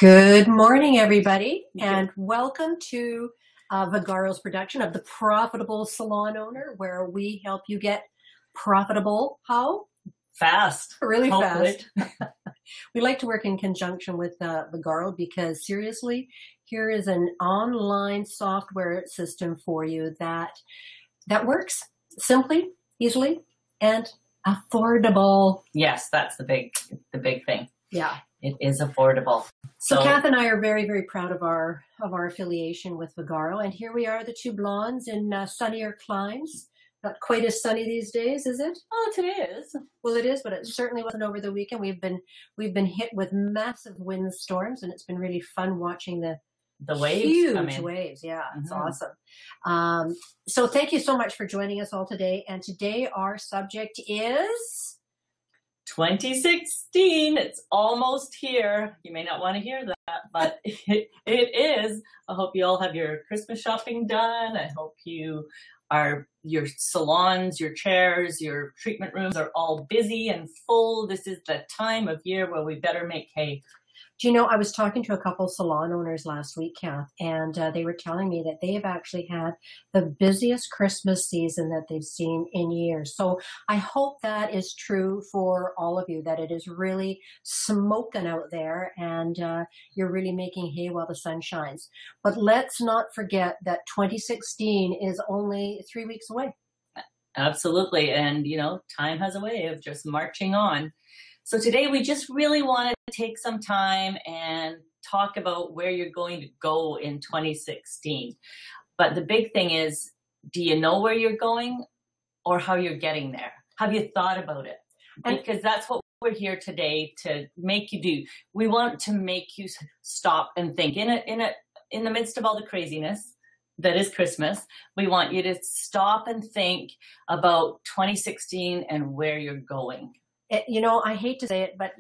Good morning, everybody, and welcome to Vagaro's production of The Profitable Salon Owner, where we help you get profitable. How? Fast. Really Hopefully. fast. We like to work in conjunction with Vagaro because, seriously, here is an online software system for you that works simply, easily, and affordable. Yes, that's the big thing. Yeah. It is affordable. So Kath and I are very, very proud of our affiliation with Vagaro, and here we are, the two blondes in sunnier climes. Not quite as sunny these days, is it? Oh, it is. Well, it is, but it certainly wasn't over the weekend. We've been hit with massive windstorms, and it's been really fun watching the waves huge come in. Waves. Yeah, it's awesome. So thank you so much for joining us all today. And today our subject is 2016. It's almost here. You may not want to hear that, but it is. I hope you all have your Christmas shopping done. I hope your salons, your chairs, your treatment rooms are all busy and full. This is the time of year where we better make hay. Do you know, I was talking to a couple salon owners last week, Kath, and they were telling me that they have actually had the busiest Christmas season that they've seen in years. So I hope that is true for all of you, that it is really smoking out there and you're really making hay while the sun shines. But let's not forget that 2016 is only 3 weeks away. Absolutely. And, time has a way of just marching on. So today we just really wanted to take some time and talk about where you're going to go in 2016. But the big thing is, do you know where you're going or how you're getting there? Have you thought about it? Because that's what we're here today to make you do. We want to make you stop and think in the midst of all the craziness that is Christmas. We want you to stop and think about 2016 and where you're going. I hate to say it, but,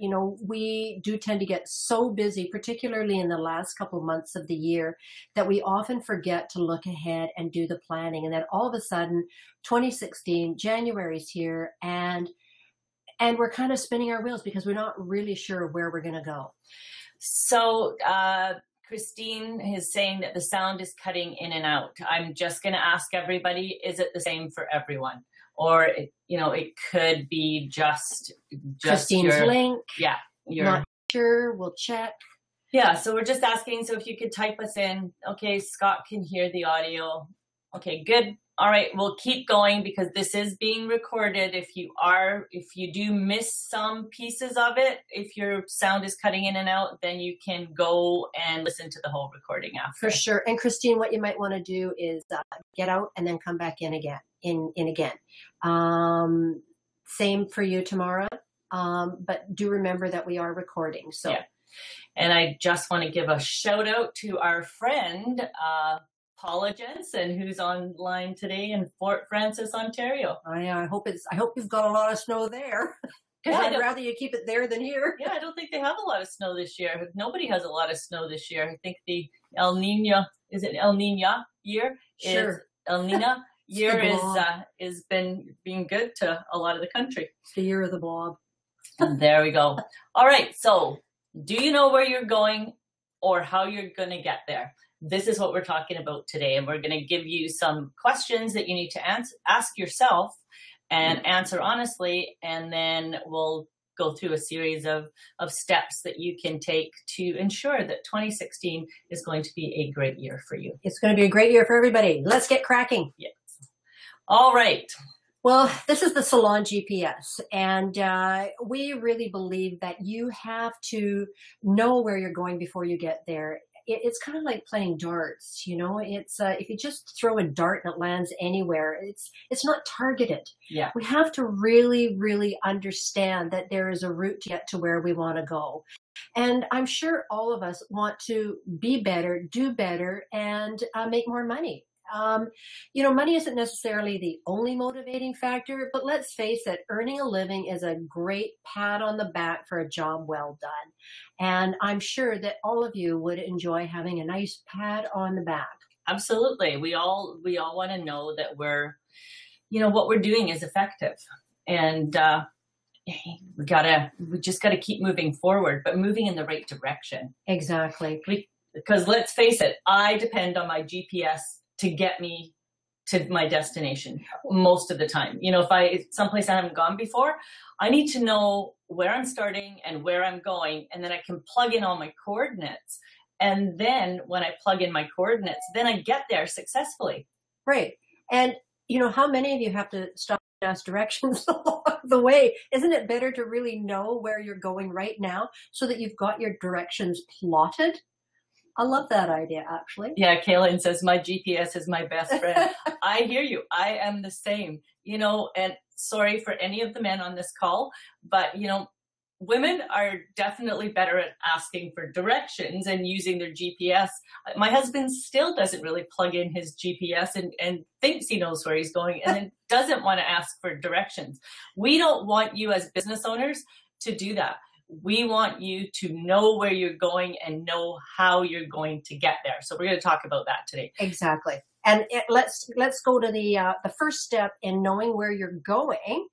we do tend to get so busy, particularly in the last couple of months of the year, that we often forget to look ahead and do the planning. And then all of a sudden, 2016, January's here, and we're kind of spinning our wheels because we're not really sure where we're going to go. So, Christine is saying that the sound is cutting in and out. I'm just going to ask everybody, is it the same for everyone? Or, it could be just Christine's link. Yeah. Not sure. We'll check. Yeah. So we're just asking. So if you could type us in. Okay. Scott can hear the audio. Okay, good. All right. We'll keep going because this is being recorded. If you do miss some pieces of it, if your sound is cutting in and out, then you can go and listen to the whole recording after. For sure. And Christine, what you might want to do is get out and then come back in again. Same for you, Tamara. But do remember that we are recording. So, yeah. And I just want to give a shout out to our friend, Paula Jensen, who's online today in Fort Francis, Ontario. I hope you've got a lot of snow there. I'd rather you keep it there than here. Yeah, I don't think they have a lot of snow this year. Nobody has a lot of snow this year. I think the El Nino year? Sure. El Nino year is being good to a lot of the country. It's the year of the blob. There we go. All right. So do you know where you're going or how you're going to get there? This is what we're talking about today. And we're going to give you some questions that you need to ask yourself and answer honestly. And then we'll go through a series of steps that you can take to ensure that 2016 is going to be a great year for you. It's going to be a great year for everybody. Let's get cracking. Yes. All right. Well, this is the Salon GPS, and we really believe that you have to know where you're going before you get there. It's kind of like playing darts, It's if you just throw a dart and it lands anywhere, it's not targeted. Yeah. We have to really, really understand that there is a route to get to where we want to go. And I'm sure all of us want to be better, do better, and make more money. Money isn't necessarily the only motivating factor, but let's face it, earning a living is a great pat on the back for a job well done. And I'm sure that all of you would enjoy having a nice pat on the back. Absolutely. We all want to know that what we're doing is effective. And, we just gotta keep moving forward, but moving in the right direction. Exactly. Because let's face it, I depend on my GPS to get me to my destination most of the time. You know, if someplace I haven't gone before, I need to know where I'm starting and where I'm going, and then I can plug in all my coordinates. And then when I plug in my coordinates, then I get there successfully. Right. And you know, how many of you have to stop and ask directions along the way? Isn't it better to really know where you're going right now so that you've got your directions plotted? I love that idea, actually. Yeah, Kaylin says, my GPS is my best friend. I hear you. I am the same, you know, and sorry for any of the men on this call, but, you know, women are definitely better at asking for directions and using their GPS. My husband still doesn't really plug in his GPS and thinks he knows where he's going and then doesn't want to ask for directions. We don't want you as business owners to do that. We want you to know where you're going and know how you're going to get there. So we're going to talk about that today. Exactly. And let's go to the first step in knowing where you're going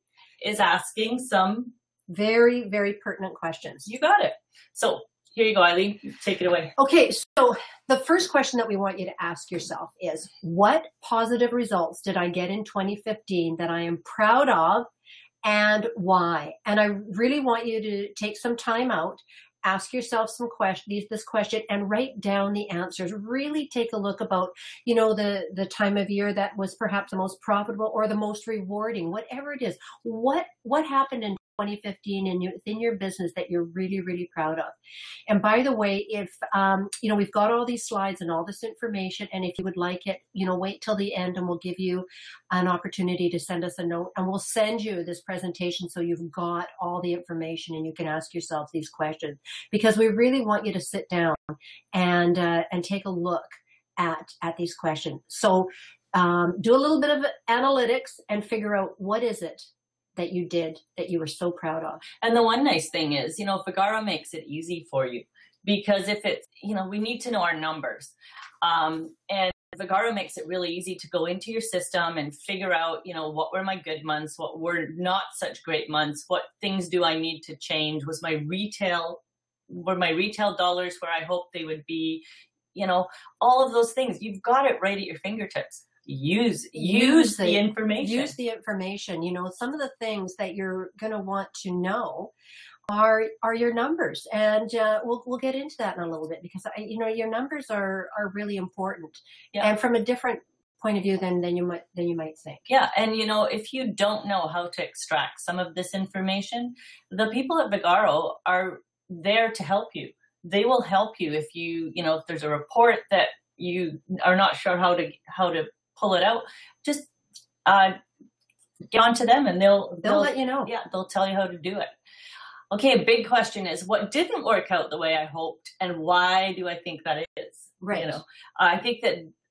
is asking some very, very pertinent questions. You got it. So here you go, Aileen. Take it away. Okay. So the first question that we want you to ask yourself is, what positive results did I get in 2015 that I am proud of, and why? And I really want you to take some time out, ask yourself this question, and write down the answers. Really take a look about, you know, the time of year that was perhaps the most profitable or the most rewarding, whatever it is. What happened in 2015 within your business that you're really, really proud of? And by the way, if, you know, we've got all these slides and all this information, and if you would like it, you know, wait till the end and we'll give you an opportunity to send us a note, and we'll send you this presentation so you've got all the information and you can ask yourself these questions, because we really want you to sit down and take a look at these questions. So do a little bit of analytics and figure out what is it that you did that you were so proud of. And the one nice thing is, you know, Vagaro makes it easy for you, because if it's, you know, we need to know our numbers. And Vagaro makes it really easy to go into your system and figure out, you know, what were my good months, what were not such great months, what things do I need to change, were my retail dollars where I hoped they would be, you know, all of those things. You've got it right at your fingertips. Use the information. Use the information. You know, some of the things that you're going to want to know are your numbers, and we'll get into that in a little bit, because you know, your numbers are really important, and from a different point of view than you might think. Yeah, and you know, if you don't know how to extract some of this information, the people at Vagaro are there to help you. They will help you if if there's a report that you are not sure how to pull it out, just get on to them and they'll let you know. Yeah, they'll tell you how to do it. Okay, a big question is, what didn't work out the way I hoped, and why do I think that is? Right. You know, I think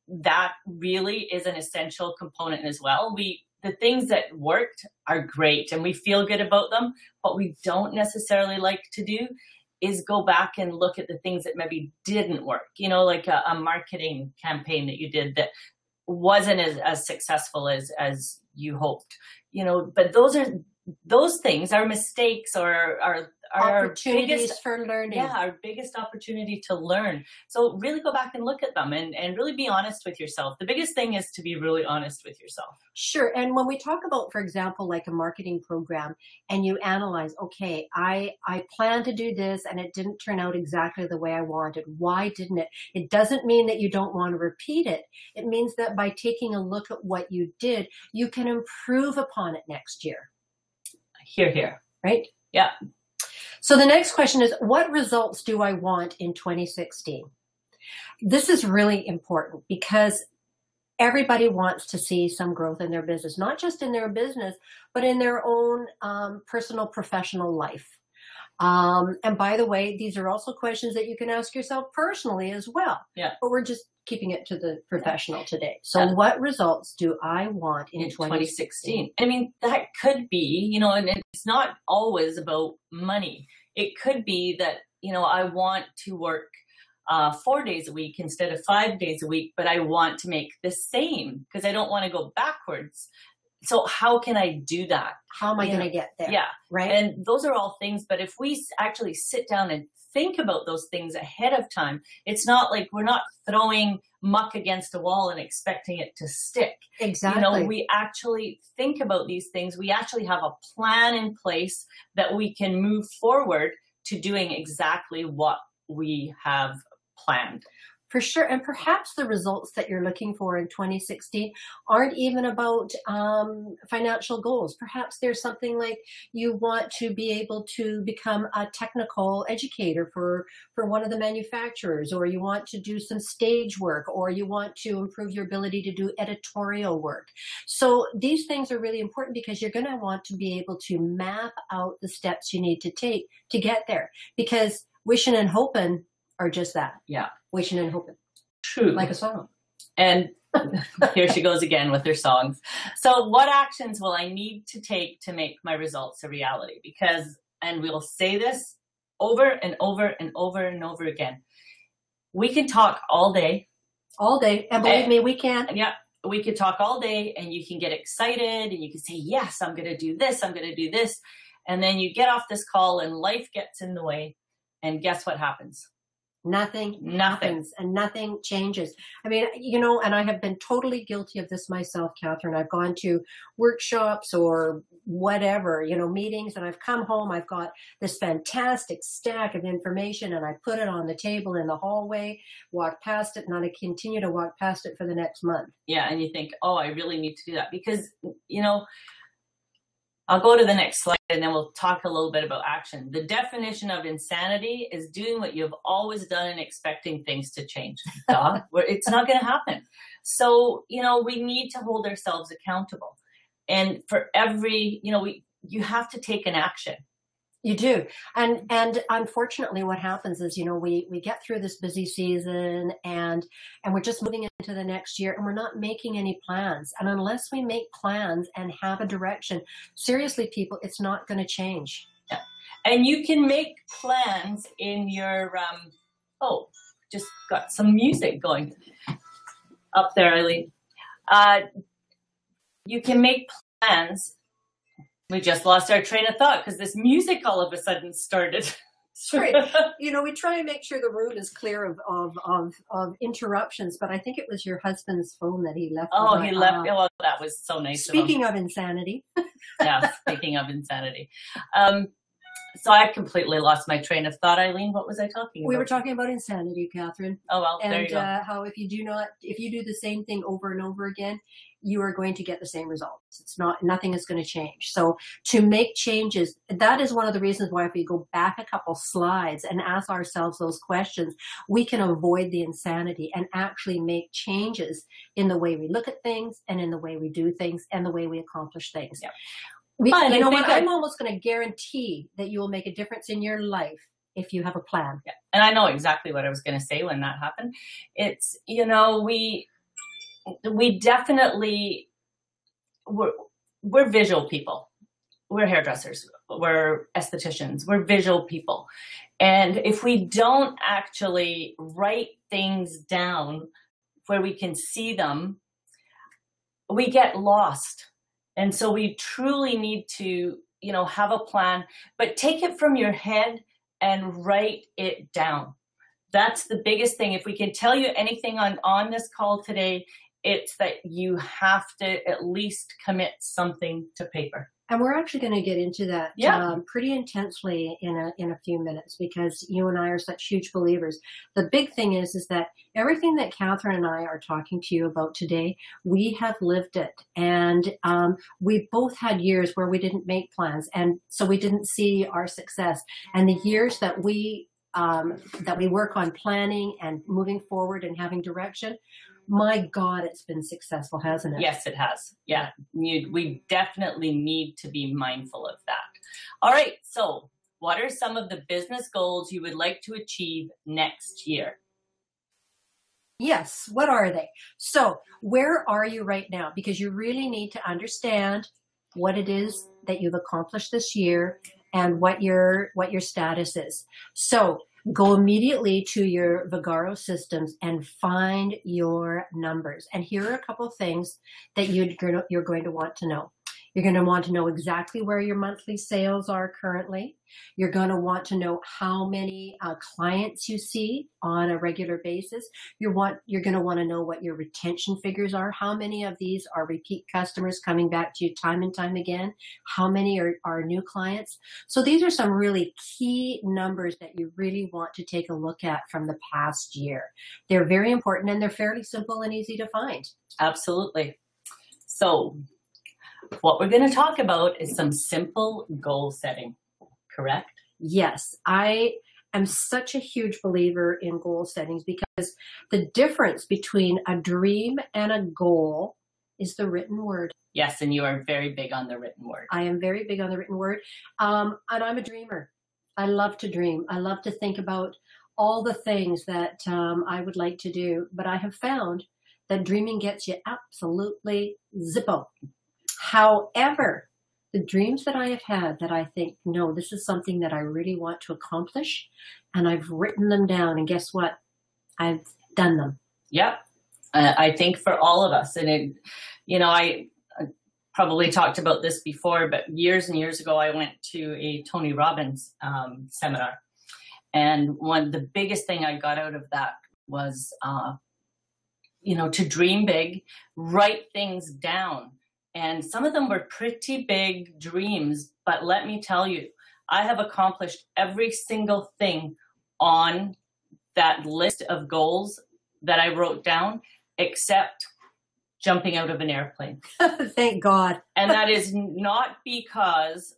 that really is an essential component as well. The things that worked are great and we feel good about them. What we don't necessarily like to do is go back and look at the things that maybe didn't work. You know, like a marketing campaign that you did that wasn't as successful as you hoped, you know, but those things are mistakes or are opportunities for learning. Yeah, our biggest opportunity to learn. So really go back and look at them and really be honest with yourself. The biggest thing is to be really honest with yourself. Sure. And when we talk about, for example, like a marketing program, and you analyze, okay, I planned to do this and it didn't turn out exactly the way I wanted. Why didn't it? It doesn't mean that you don't want to repeat it. It means that by taking a look at what you did, you can improve upon it next year. Here. Right? Yeah. So the next question is, what results do I want in 2016? This is really important because everybody wants to see some growth in their business, not just in their business, but in their own personal, professional life. And by the way, these are also questions that you can ask yourself personally as well. Yeah. But we're just keeping it to the professional today. So what results do I want in 2016? I mean, that could be, you know, and it's not always about money. It could be that, you know, I want to work 4 days a week instead of 5 days a week, but I want to make the same because I don't want to go backwards. So how can I do that? How am I going to get there? Yeah. Right. And those are all things. But if we actually sit down and think about those things ahead of time, it's not like we're not throwing muck against a wall and expecting it to stick. Exactly. We actually think about these things. We actually have a plan in place that we can move forward to doing exactly what we have planned. For sure. And perhaps the results that you're looking for in 2016 aren't even about financial goals. Perhaps there's something like you want to be able to become a technical educator for one of the manufacturers, or you want to do some stage work, or you want to improve your ability to do editorial work. So these things are really important because you're going to want to be able to map out the steps you need to take to get there, because wishing and hoping are just that. Yeah. Wishing and hoping. True. Like a song. And here she goes again with her songs. So what actions will I need to take to make my results a reality? Because, and we'll say this over and over and over and over again, we can talk all day. All day. And believe me, we can. Yeah. We could talk all day and you can get excited and you can say, yes, I'm going to do this. I'm going to do this. And then you get off this call and life gets in the way. And guess what happens? Nothing happens and nothing changes. I mean, and I have been totally guilty of this myself, Catherine. I've gone to workshops or whatever, meetings, and I've come home. I've got this fantastic stack of information and I put it on the table in the hallway, walk past it, and I continue to walk past it for the next month. Yeah. And you think, oh, I really need to do that because, I'll go to the next slide and then we'll talk a little bit about action. The definition of insanity is doing what you've always done and expecting things to change. It's not going to happen. So, we need to hold ourselves accountable. And for every, you have to take an action. You do. And unfortunately what happens is, we get through this busy season and we're just moving into the next year and we're not making any plans. And unless we make plans and have a direction, seriously, people, it's not going to change. Yeah. And you can make plans in your, just got some music going up there, Aileen. You can make plans. We just lost our train of thought because this music all of a sudden started. Right. We try and make sure the room is clear of interruptions, but I think it was your husband's phone that he left. Oh, he left. Well, that was so nice. Speaking of insanity. Yeah, speaking of insanity. So I completely lost my train of thought, Aileen. What was I talking about? We were talking about insanity, Catherine. Oh, well, there you go. And how if you do the same thing over and over again, you are going to get the same results. Nothing is going to change. So to make changes, that is one of the reasons why if we go back a couple slides and ask ourselves those questions, we can avoid the insanity and actually make changes in the way we look at things and in the way we do things and the way we accomplish things. Yeah. I'm almost going to guarantee that you will make a difference in your life if you have a plan. Yeah. And I know exactly what I was going to say when that happened. It's, we definitely, we're visual people. We're hairdressers. We're estheticians. We're visual people. And if we don't actually write things down where we can see them, we get lost. And so we truly need to, have a plan, but take it from your head and write it down. That's the biggest thing. If we can tell you anything on this call today, it's that you have to at least commit something to paper. And we're actually going to get into that pretty intensely in a few minutes because you and I are such huge believers. The big thing is that everything that Catherine and I are talking to you about today, we have lived it. And we both had years where we didn't make plans. And so we didn't see our success. And the years that we work on planning and moving forward and having direction, my God, it's been successful, hasn't it? Yes, it has. Yeah, we definitely need to be mindful of that. All right, so what are some of the business goals you would like to achieve next year? Yes, what are they? So where are you right now? Because you really need to understand what it is that you've accomplished this year and what your status is. So Go immediately to your Vagaro systems and find your numbers. And here are a couple of things that you're going to want to know. You're going to want to know exactly where your monthly sales are currently. You're going to want to know how many clients you see on a regular basis. You're going to want to know what your retention figures are. How many of these are repeat customers coming back to you time and time again? How many are new clients? So these are some really key numbers that you really want to take a look at from the past year. They're very important, and they're fairly simple and easy to find. Absolutely. So what we're going to talk about is some simple goal setting, correct? Yes, I am such a huge believer in goal settings because the difference between a dream and a goal is the written word. Yes, and you are very big on the written word. I am very big on the written word, and I'm a dreamer. I love to dream. I love to think about all the things that I would like to do, but I have found that dreaming gets you absolutely zippo. However, the dreams that I have had that I think, no, this is something that I really want to accomplish, and I've written them down, and guess what? I've done them. Yep. I think for all of us, and I probably talked about this before, but years and years ago, I went to a Tony Robbins seminar, and the biggest thing I got out of that was, to dream big, write things down. And some of them were pretty big dreams, but let me tell you, I have accomplished every single thing on that list of goals that I wrote down, except jumping out of an airplane. Thank God. And that is not because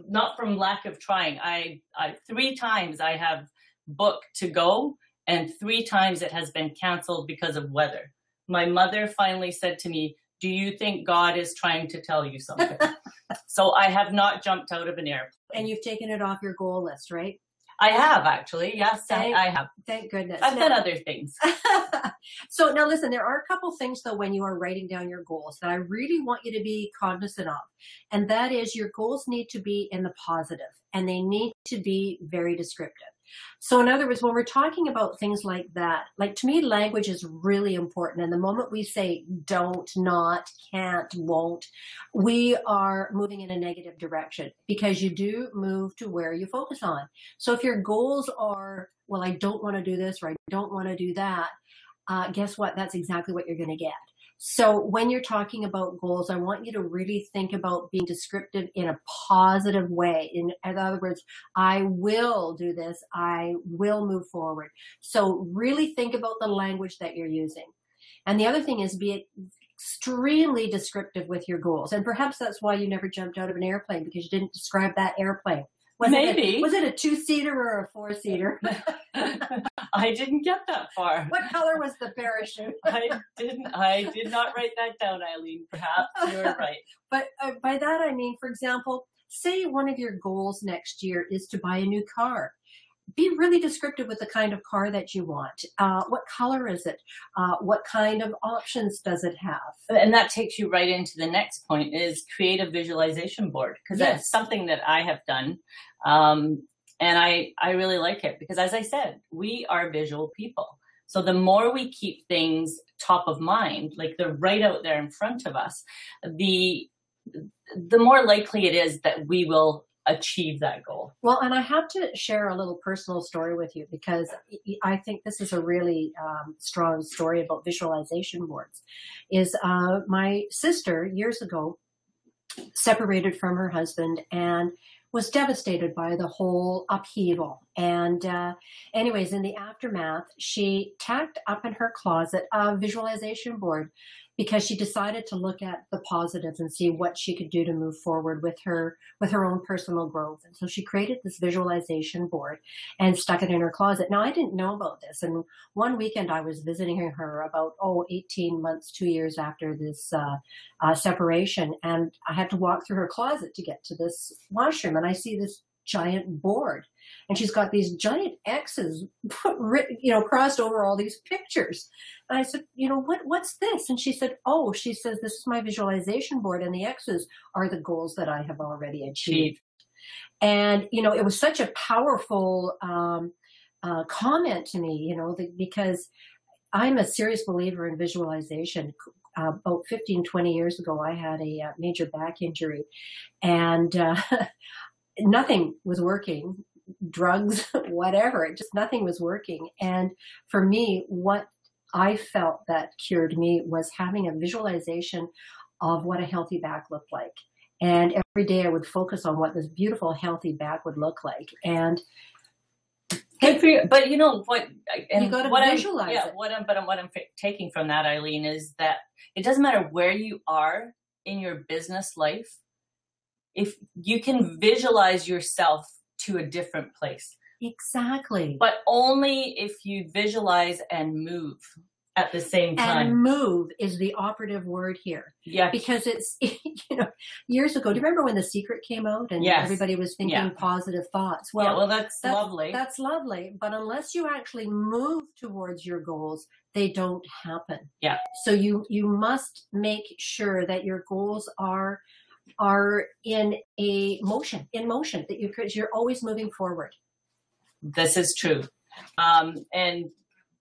not from lack of trying. I 3 times I have booked to go, and 3 times it has been canceled because of weather. My mother finally said to me, "Do you think God is trying to tell you something?" So I have not jumped out of an airplane. And you've taken it off your goal list, right? I have, actually. Yes, I have. Thank goodness. I've done other things. So now listen, there are a couple things though when you are writing down your goals that I really want you to be cognizant of. And that is your goals need to be in the positive, and they need to be very descriptive. So in other words, when we're talking about things like that, like to me, language is really important. And the moment we say don't, not, can't, won't, we are moving in a negative direction, because you do move to where you focus on. So if your goals are, well, I don't want to do this, or I don't want to do that, guess what? That's exactly what you're going to get. So when you're talking about goals, I want you to really think about being descriptive in a positive way. In other words, I will do this. I will move forward. So really think about the language that you're using. And the other thing is be extremely descriptive with your goals. And perhaps that's why you never jumped out of an airplane, because you didn't describe that airplane. Was it a 2-seater or a 4-seater? I didn't get that far. What color was the parachute? I did not write that down, Aileen. Perhaps you're right. But by that I mean, for example, say one of your goals next year is to buy a new car. Be really descriptive with the kind of car that you want. What color is it? What kind of options does it have? And that takes you right into the next point, is create a visualization board, because that's something that I have done. And I really like it because, as I said, we are visual people. So the more we keep things top of mind, like they're right out there in front of us, the more likely it is that we will achieve that goal. Well, and I have to share a little personal story with you, because I think this is a really strong story about visualization boards. Is my sister years ago separated from her husband and was devastated by the whole upheaval. And anyways, in the aftermath, she tacked up in her closet a visualization board, because she decided to look at the positives and see what she could do to move forward with her own personal growth. And so she created this visualization board and stuck it in her closet. Now, I didn't know about this. And one weekend I was visiting her about, 18 months, 2 years after this separation. And I had to walk through her closet to get to this washroom. And I see this giant board, and she's got these giant X's, crossed over all these pictures. And I said, what's this? And she said, this is my visualization board, and the X's are the goals that I have already achieved. And, it was such a powerful comment to me, because I'm a serious believer in visualization. About 15, 20 years ago, I had a major back injury, and nothing was working, drugs, whatever, just nothing was working. And for me, what I felt that cured me was having a visualization of what a healthy back looked like. And every day I would focus on what this beautiful, healthy back would look like. And good for you. But you know what? And you got to visualize it. What I'm taking from that, Aileen, is that it doesn't matter where you are in your business life. If you can visualize yourself to a different place. Exactly. But only if you visualize and move at the same time. And move is the operative word here. Yeah. Because it's, years ago, do you remember when The Secret came out and everybody was thinking positive thoughts? Well, that's lovely. That's lovely. But unless you actually move towards your goals, they don't happen. Yeah. So you must make sure that your goals are in motion, that you're always moving forward. This is true. And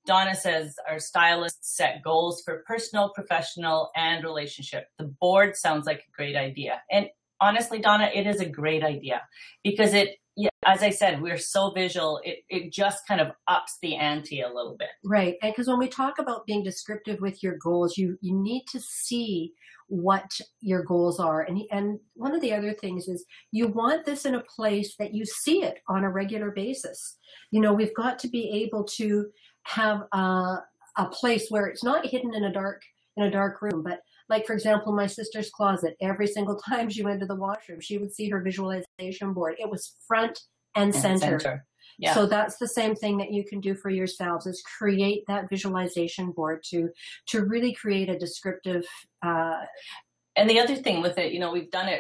Donna says our stylists set goals for personal, professional, and relationship. The board sounds like a great idea. And honestly, Donna, it is a great idea because as I said, we're so visual. It just kind of ups the ante a little bit. Right. And because when we talk about being descriptive with your goals, you need to see what your goals are. And one of the other things is you want this in a place that you see it on a regular basis. We've got to be able to have a place where it's not hidden in a dark room, but like, for example, my sister's closet, every single time she went to the washroom, she would see her visualization board. It was front and center. Yeah. So that's the same thing that you can do for yourselves, is create that visualization board to really create a descriptive. And the other thing with it,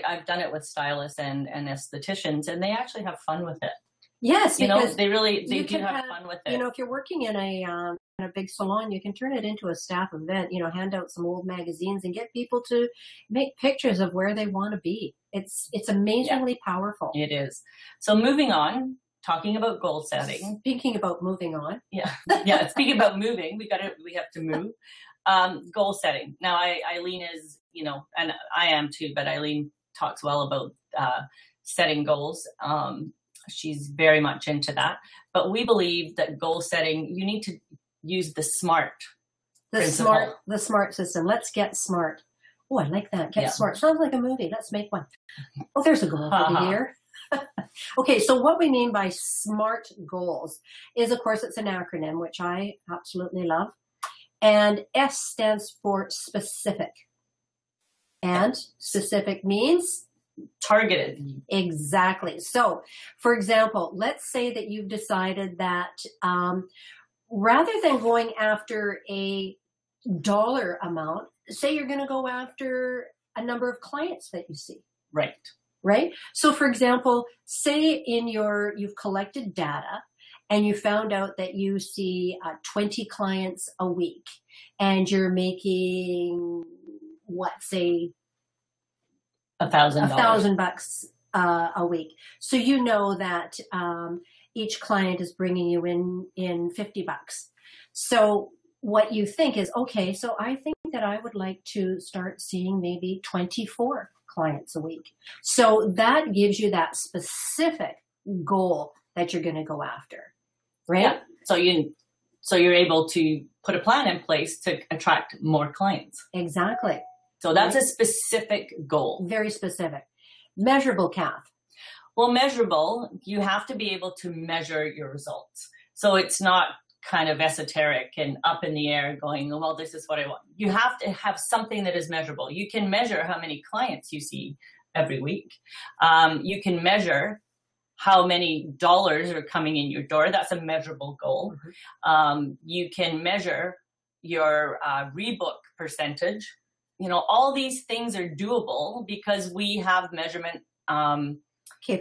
I've done it with stylists and estheticians, and they actually have fun with it. Yes, because they do have fun with it. If you're working in a big salon, you can turn it into a staff event. Hand out some old magazines and get people to make pictures of where they want to be. It's amazingly powerful. It is. So moving on, talking about goal setting. Speaking about moving on. Yeah. Speaking about moving, we have to move. Goal setting. Now, Aileen is, and I am too, but Aileen talks well about setting goals. She's very much into that. But we believe that goal setting, you need to use the SMART principle. The SMART system. Let's get smart. Oh, I like that. Get smart. Sounds like a movie. Let's make one. Oh, there's a goal for the year. Okay, so what we mean by SMART goals is, of course, it's an acronym, which I absolutely love. And S stands for specific. And specific means? Targeted. Exactly. So, for example, let's say that you've decided that rather than going after a dollar amount, say you're going to go after a number of clients that you see. Right? So, for example, say you've collected data and you found out that you see 20 clients a week and you're making, say, $1,000 a week. So you know that each client is bringing you in $50. So what you think is, okay, so I think that I would like to start seeing maybe 24 clients a week. So that gives you that specific goal that you're going to go after, right? Yeah. So you're able to put a plan in place to attract more clients. Exactly. So that's a specific goal. Very specific. Measurable, Kath. Well, measurable, you have to be able to measure your results. So it's not kind of esoteric and up in the air going, well, this is what I want. You have to have something that is measurable. You can measure how many clients you see every week. You can measure how many dollars are coming in your door. That's a measurable goal. Mm-hmm. You can measure your rebook percentage. All these things are doable because we have measurement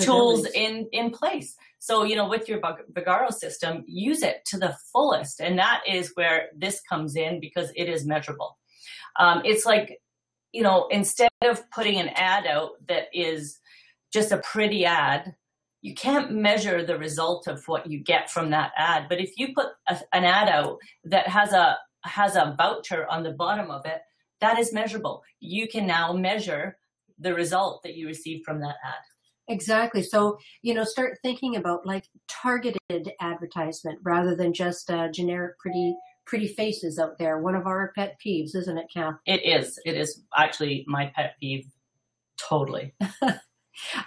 tools in place. So, with your Vagaro system, use it to the fullest. And that is where this comes in because it is measurable. It's like, instead of putting an ad out that is just a pretty ad, you can't measure the result of what you get from that ad. But if you put an ad out that has a voucher on the bottom of it, that is measurable. You can now measure the result that you receive from that ad. Exactly. So, start thinking about like targeted advertisement rather than just generic pretty faces out there. One of our pet peeves, isn't it, Kath? It is. It is actually my pet peeve. Totally.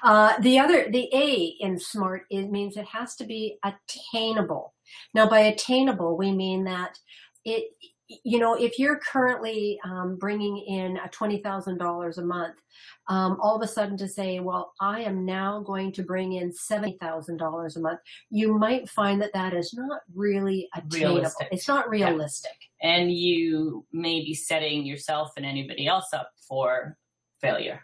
The A in SMART, it means it has to be attainable. Now, by attainable, we mean that if you're currently bringing in $20,000 a month, all of a sudden to say, well, I am now going to bring in $70,000 a month, you might find that is not really attainable. Realistic. It's not realistic. Yeah. And you may be setting yourself and anybody else up for failure.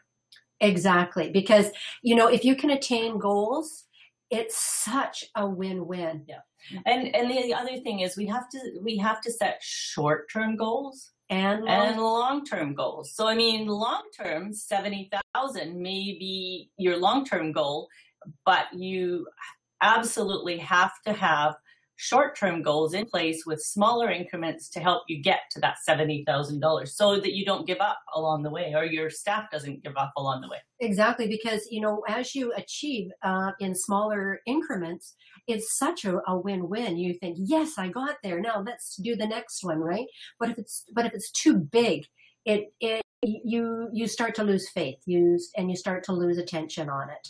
Exactly. Because, if you can attain goals, it's such a win-win. Yeah. And the other thing is we have to set short-term goals and long-term goals. So, I mean, long-term, 70,000 may be your long-term goal, but you absolutely have to have short-term goals in place with smaller increments to help you get to that $70,000 so that you don't give up along the way, or your staff doesn't give up along the way. Exactly, because, as you achieve in smaller increments, it's such a win-win. You think, yes, I got there. Now let's do the next one, right? But if it's too big, you start to lose faith, and you start to lose attention on it.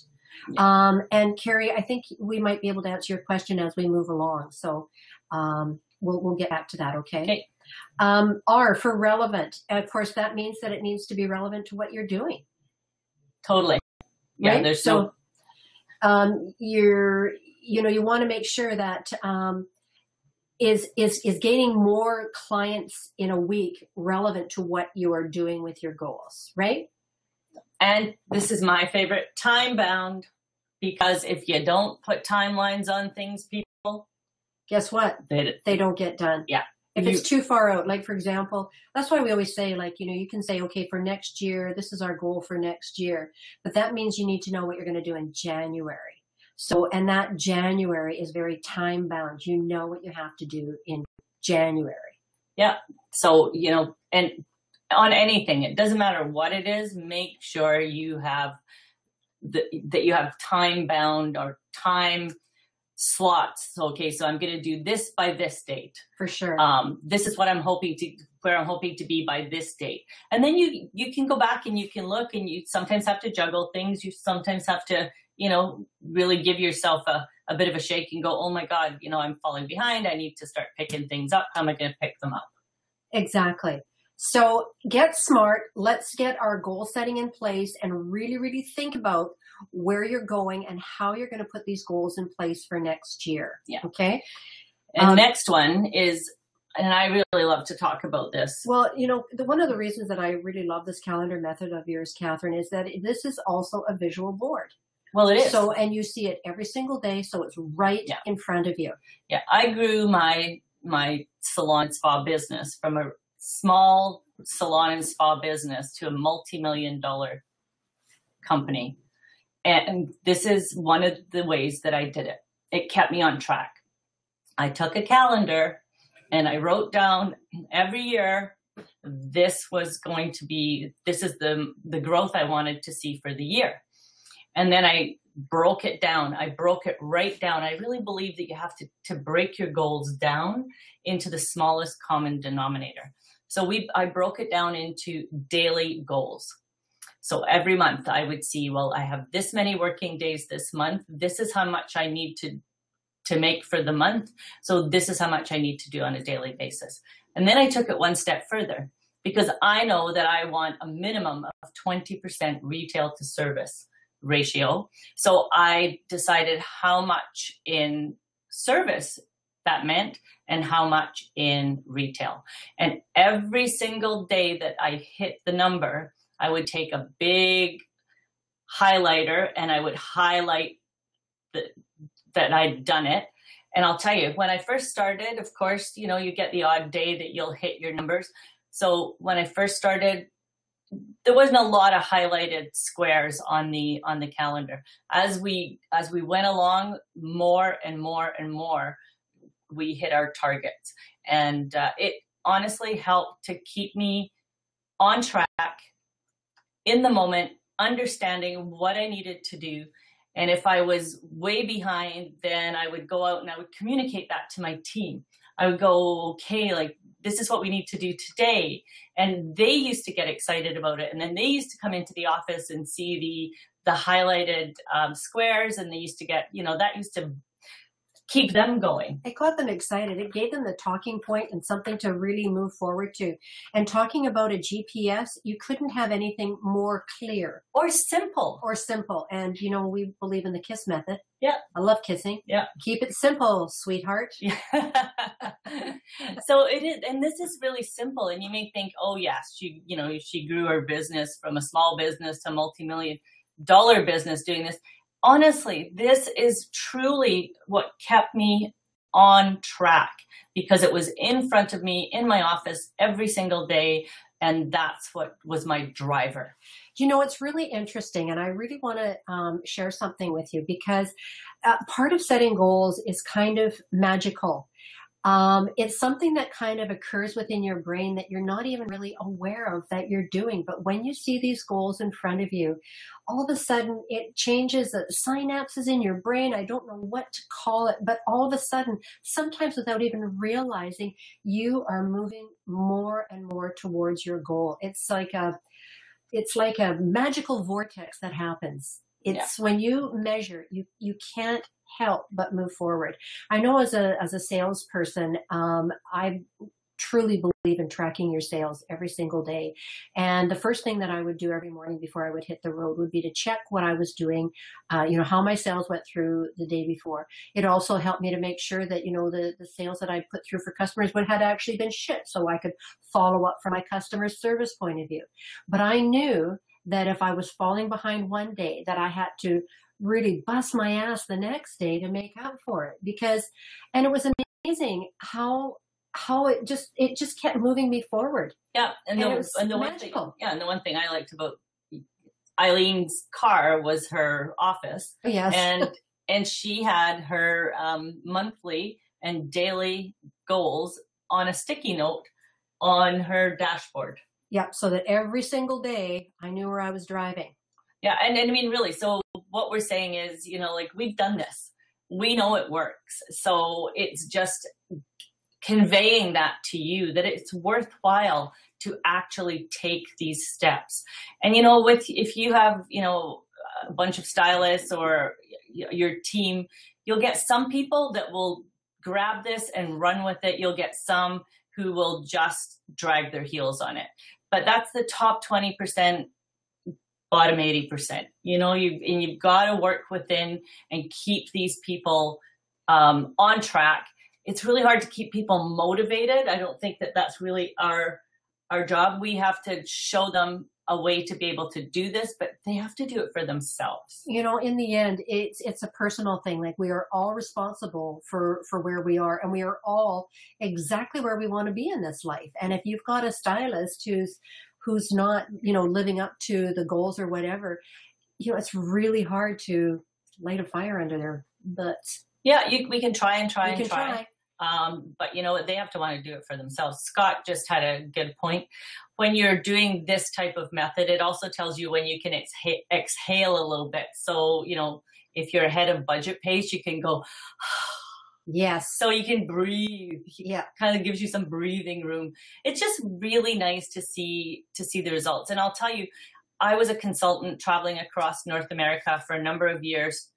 Yeah. And Carrie, I think we might be able to answer your question as we move along. So we'll get back to that, okay? R for relevant. Of course, that means that it needs to be relevant to what you're doing. Totally. Yeah, right? There's so you want to make sure that is gaining more clients in a week relevant to what you are doing with your goals, right? And this is my favorite, time bound, because if you don't put timelines on things, people, guess what? They don't get done. Yeah. If it's too far out, like for example, that's why we always say, like, you can say, okay, for next year, this is our goal for next year, but that means you need to know what you're going to do in January. So, and that January is very time bound. You know what you have to do in January. Yeah. So, and on anything, it doesn't matter what it is, make sure you have that you have time bound or time slots. So, okay, so I'm going to do this by this date. For sure. This is what I'm hoping to be by this date. And then you can go back and you can look, and you sometimes have to juggle things. You sometimes have to, really give yourself a bit of a shake and go, oh my God, I'm falling behind. I need to start picking things up. How am I going to pick them up? Exactly. So get smart. Let's get our goal setting in place and really, really think about where you're going and how you're going to put these goals in place for next year. Yeah. Okay. And next one is, and I really love to talk about this. Well, one of the reasons that I really love this calendar method of yours, Catherine, is that this is also a visual board. Well, it is. So, and you see it every single day. So it's right in front of you. Yeah. I grew my salon spa business from a small salon and spa business to a multi-million-dollar company. And this is one of the ways that I did it. It kept me on track. I took a calendar and I wrote down every year, this is the growth I wanted to see for the year. And then I broke it down. I broke it right down. I really believe that you have to break your goals down into the smallest common denominator. So I broke it down into daily goals. So every month I would see, well, I have this many working days this month. This is how much I need to make for the month. So this is how much I need to do on a daily basis. And then I took it one step further, because I know that I want a minimum of 20% retail to service ratio. So I decided how much in service that meant and how much in retail. And every single day that I hit the number, I would take a big highlighter and I would highlight that I'd done it. And I'll tell you, when I first started, of course, you get the odd day that you'll hit your numbers. So when I first started, there wasn't a lot of highlighted squares on the calendar. As we went along, more and more and more, we hit our targets, and it honestly helped to keep me on track, in the moment, understanding what I needed to do. And if I was way behind, then I would go out and I would communicate that to my team. I would go, okay, like, this is what we need to do today. And they used to get excited about it. And then they used to come into the office and see the highlighted squares. And they used to get, that used to keep them going. It got them excited. It gave them the talking point and something to really move forward to. And talking about a GPS, you couldn't have anything more clear. Or simple. And, we believe in the KISS method. Yeah. I love kissing. Yeah. Keep it simple, sweetheart. Yeah. So it is, and this is really simple. And you may think, oh yes, she grew her business from a small business to a multi-million-dollar business doing this. Honestly, this is truly what kept me on track, because it was in front of me in my office every single day. And that's what was my driver. It's really interesting. And I really want to share something with you, because part of setting goals is kind of magical. It's something that kind of occurs within your brain that you're not even really aware of that you're doing. But when you see these goals in front of you, all of a sudden it changes the synapses in your brain. I don't know what to call it, but all of a sudden, sometimes without even realizing, you are moving more and more towards your goal. It's like a magical vortex that happens. It's when you measure, you can't help but move forward. I know as a salesperson, I truly believe in tracking your sales every single day. And the first thing that I would do every morning before I would hit the road would be to check what I was doing, how my sales went through the day before. It also helped me to make sure that, the sales that I put through for customers had actually been shipped, so I could follow up from my customer service point of view. But I knew that if I was falling behind one day, that I had to really bust my ass the next day to make up for it, and it was amazing how it just kept moving me forward. Yeah. And the one thing I liked about Eileen's car was her office. Yes. And she had her monthly and daily goals on a sticky note on her dashboard. Yeah. So that every single day I knew where I was driving. Yeah. And I mean, really, so what we're saying is, we've done this. We know it works. So it's just conveying that to you, that it's worthwhile to actually take these steps. And, if you have, a bunch of stylists or your team, you'll get some people that will grab this and run with it. You'll get some who will just drag their heels on it. But that's the top 20%. Bottom 80%, you've got to work within and keep these people on track. It's really hard to keep people motivated. I don't think that that's really our job. We have to show them a way to be able to do this, but they have to do it for themselves. In the end, it's a personal thing. Like, we are all responsible for where we are, and we are all exactly where we want to be in this life. And if you've got a stylist who's not, living up to the goals or whatever, it's really hard to light a fire under their butts. Yeah, we can try and try. But they have to want to do it for themselves. Scott just had a good point. When you're doing this type of method, it also tells you when you can exhale a little bit. So, if you're ahead of budget pace, you can go, yes. So you can breathe. Yeah. Kind of gives you some breathing room. It's just really nice to see the results. And I'll tell you, I was a consultant traveling across North America for a number of years,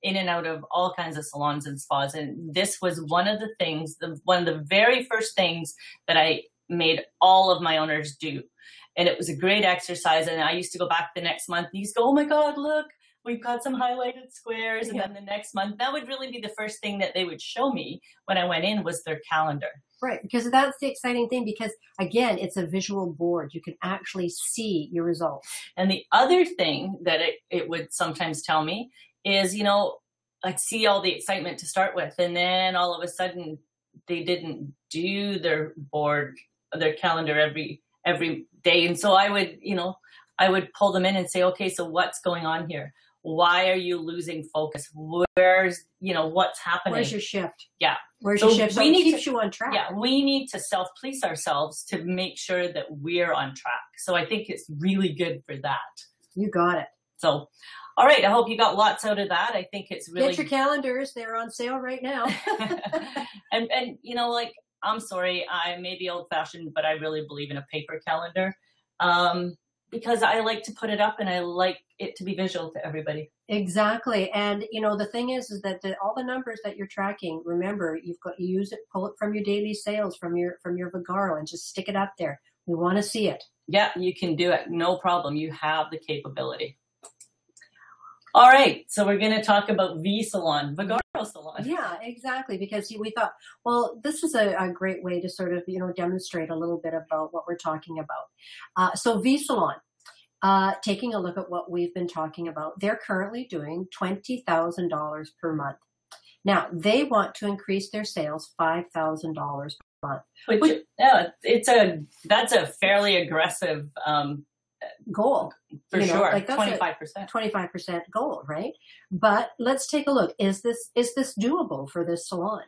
in and out of all kinds of salons and spas. And this was one of the very first things that I made all of my owners do. And it was a great exercise. And I used to go back the next month and he's go, oh my God, look, we've got some highlighted squares. And then the next month, that would really be the first thing that they would show me when I went in, was their calendar. Right. Because that's the exciting thing, because again, it's a visual board. You can actually see your results. And the other thing that it would sometimes tell me is, I'd see all the excitement to start with. And then all of a sudden they didn't do their calendar every day. And so I would pull them in and say, okay, so what's going on here? Why are you losing focus? Where's, what's happening? Where's your shift? Yeah. Where's your shift? So it keeps you on track. Yeah. We need to self-police ourselves to make sure that we're on track. So I think it's really good for that. You got it. So, all right. I hope you got lots out of that. I think it's really. Get your calendars. They're on sale right now. and I'm sorry, I may be old fashioned, but I really believe in a paper calendar. Because I like to put it up and I like it to be visual to everybody. Exactly. And, the thing is that all the numbers that you're tracking, remember, you use it, pull it from your daily sales, from your Vagaro, and just stick it up there. We want to see it. Yeah, you can do it. No problem. You have the capability. All right. So we're going to talk about Salon, Vagaro Salon. Yeah, exactly. Because we thought, well, this is a great way to sort of, demonstrate a little bit about what we're talking about. So Salon, taking a look at what we've been talking about, they're currently doing $20,000 per month. Now, they want to increase their sales $5,000 per month. That's a fairly aggressive goal. For sure. Like that's 25%. 25% goal, right? But let's take a look. Is this doable for this salon?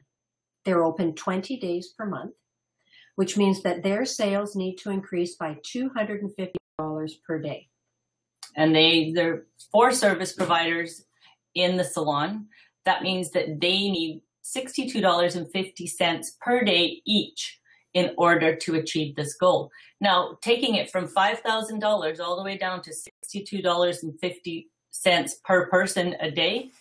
They're open 20 days per month, which means that their sales need to increase by $250 per day. And they're 4 service providers in the salon. That means that they need $62.50 per day each in order to achieve this goal. Now, taking it from $5,000 all the way down to $62.50 per person a day,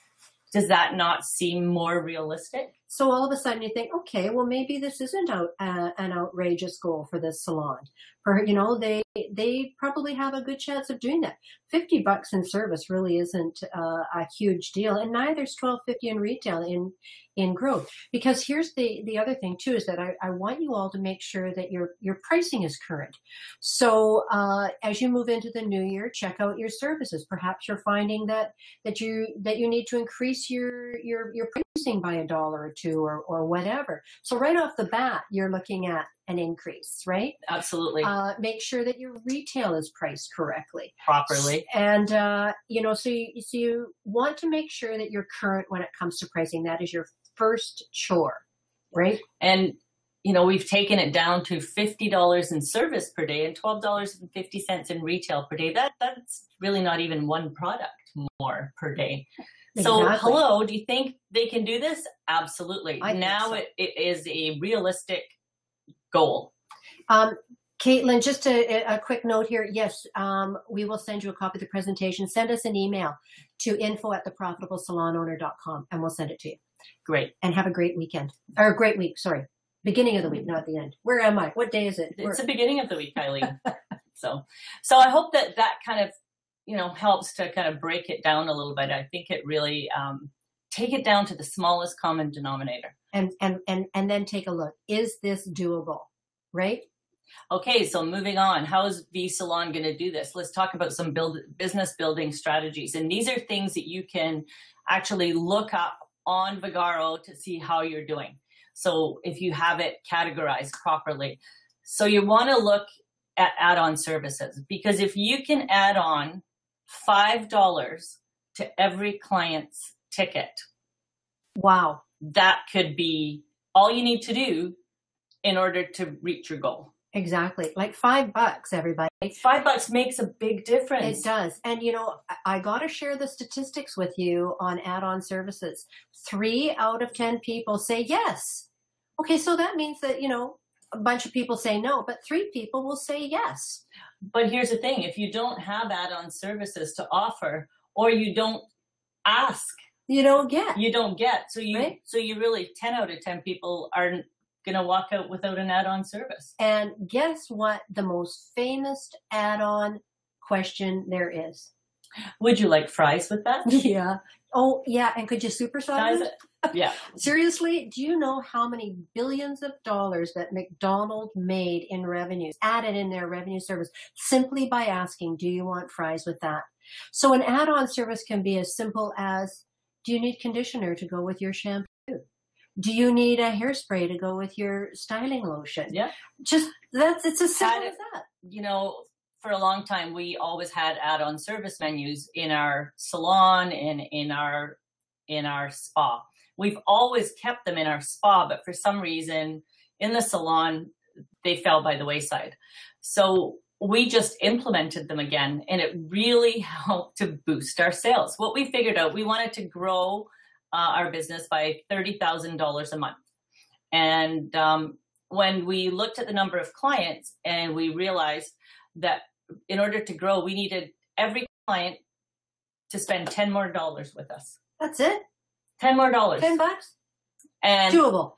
does that not seem more realistic? So all of a sudden you think, okay, well, maybe this isn't an outrageous goal for this salon. They probably have a good chance of doing that. $50 in service really isn't a huge deal, and neither is $12.50 in retail in growth. Because here's the other thing too, is that I want you all to make sure that your pricing is current. So as you move into the new year, check out your services. Perhaps you're finding that you need to increase your pricing by $1 or $2 or whatever. So right off the bat, you're looking at an increase, right? Absolutely. Make sure that your retail is priced correctly. Properly. And, so you want to make sure that you're current when it comes to pricing. That is your first chore, right? And, we've taken it down to $50 in service per day and $12.50 in retail per day. That's really not even one product more per day. So, hello, do you think they can do this? Absolutely. Now it is a realistic goal. Caitlin, just a quick note here. Yes, we will send you a copy of the presentation. Send us an email to info@theprofitablesalownowner.com and we'll send it to you. Great. And have a great weekend. Or a great week, sorry. Beginning of the week, not the end. Where am I? What day is it? It's the beginning of the week, Aileen. So I hope that kind of, helps to kind of break it down a little bit. I think it really take it down to the smallest common denominator. And then take a look. Is this doable? Right? Okay, so moving on. How is Salon going to do this? Let's talk about some business building strategies. And these are things that you can actually look up on Vagaro to see how you're doing. So if you have it categorized properly. So you want to look at add-on services, because if you can add on $5 to every client's ticket. Wow. That could be all you need to do in order to reach your goal. Exactly. Like $5, everybody. $5 makes a big difference. It does. And I got to share the statistics with you on add-on services. 3 out of 10 people say yes. Okay. So that means that, a bunch of people say no, but 3 people will say yes. But here's the thing. If you don't have add-on services to offer, or you don't ask, you don't get. So you really 10 out of 10 people are going to walk out without an add-on service. And guess what? The most famous add-on question there is. Would you like fries with that? Yeah. Oh, yeah. And could you supersize it? Yeah. Seriously, do you know how many billions of dollars that McDonald's made in revenues, added in their revenue service, simply by asking, do you want fries with that? So an add-on service can be as simple as, do you need conditioner to go with your shampoo? Do you need a hairspray to go with your styling lotion? Yeah. It's as simple as that. for a long time, we always had add-on service menus in our salon and in our spa. We've always kept them in our spa, but for some reason in the salon, they fell by the wayside. So we just implemented them again, and it really helped to boost our sales. What we figured out, we wanted to grow our business by $30,000 a month. And when we looked at the number of clients, and we realized that in order to grow, we needed every client to spend $10 more with us. That's it? $10 more. $10? And doable.